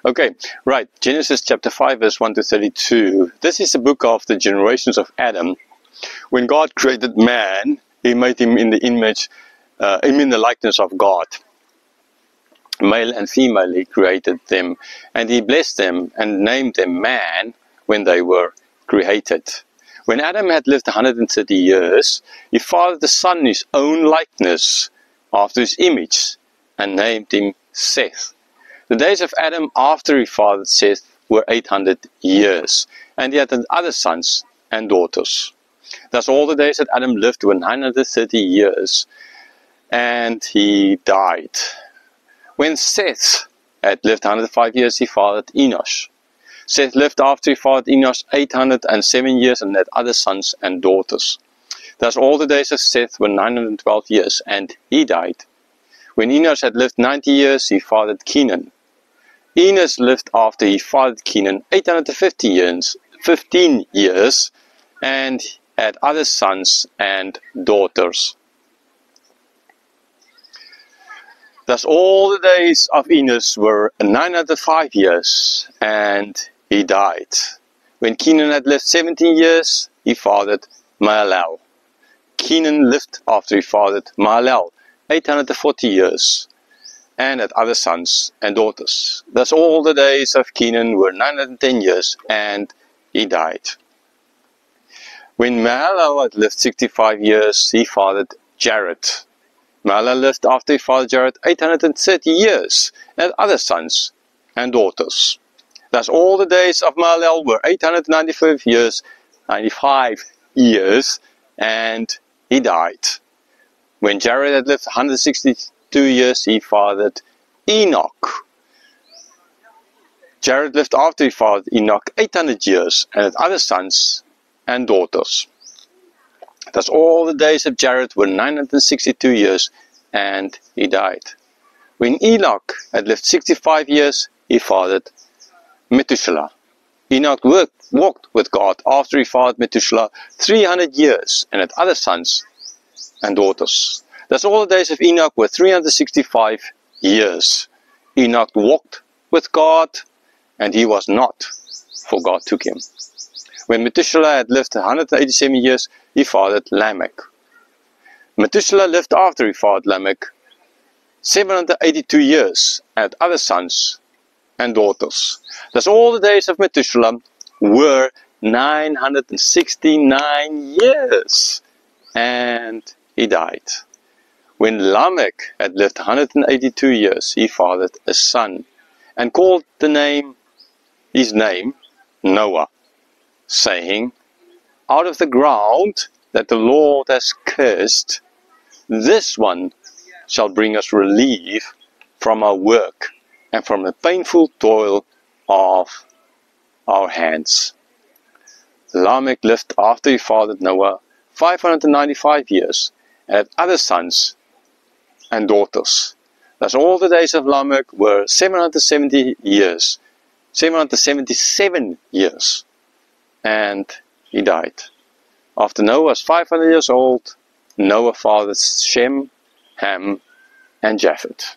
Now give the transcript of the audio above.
Okay, right. Genesis chapter 5 verse 1 to 32. This is the book of the generations of Adam. When God created man, he made him in the image, in the likeness of God. Male and female he created them, and he blessed them and named them man when they were created. When Adam had lived 130 years, he fathered a son in his own likeness, after his image, and named him Seth. The days of Adam after he fathered Seth were 800 years, and he had other sons and daughters. Thus all the days that Adam lived were 930 years, and he died. When Seth had lived 105 years, he fathered Enosh. Seth lived after he fathered Enosh 807 years and had other sons and daughters. Thus all the days of Seth were 912 years, and he died. When Enosh had lived 90 years, he fathered Kenan. Enos lived after he fathered Kenan 15 years, and had other sons and daughters. Thus all the days of Enos were 905 years, and he died. When Kenan had lived 17 years, he fathered Mahalalel. Kenan lived after he fathered Mahalalel 840 years, and had other sons and daughters. Thus all the days of Kenan were 910 years, and he died. When Mahalalel had lived 65 years, he fathered Jared. Mahalalel lived after he fathered Jared 830 years, and had other sons and daughters. Thus all the days of Mahalalel were 895 years, and he died. When Jared had lived 162 years, he fathered Enoch. Jared lived after he fathered Enoch 800 years, and had other sons and daughters. Thus all the days of Jared were 962 years, and he died. When Enoch had lived 65 years, he fathered Methuselah. Enoch walked with God after he fathered Methuselah 300 years, and had other sons and daughters. Thus all the days of Enoch were 365 years. Enoch walked with God, and he was not, for God took him. When Methuselah had lived 187 years, he fathered Lamech. Methuselah lived after he fathered Lamech 782 years, and had other sons and daughters. Thus all the days of Methuselah were 969 years, and he died. When Lamech had lived 182 years, he fathered a son, and called his name Noah, saying, out of the ground that the Lord has cursed, this one shall bring us relief from our work and from the painful toil of our hands. Lamech lived after he fathered Noah 595 years, and had other sons and daughters. Thus all the days of Lamech were 777 years, and he died. After Noah was 500 years old, Noah fathered Shem, Ham, and Japheth.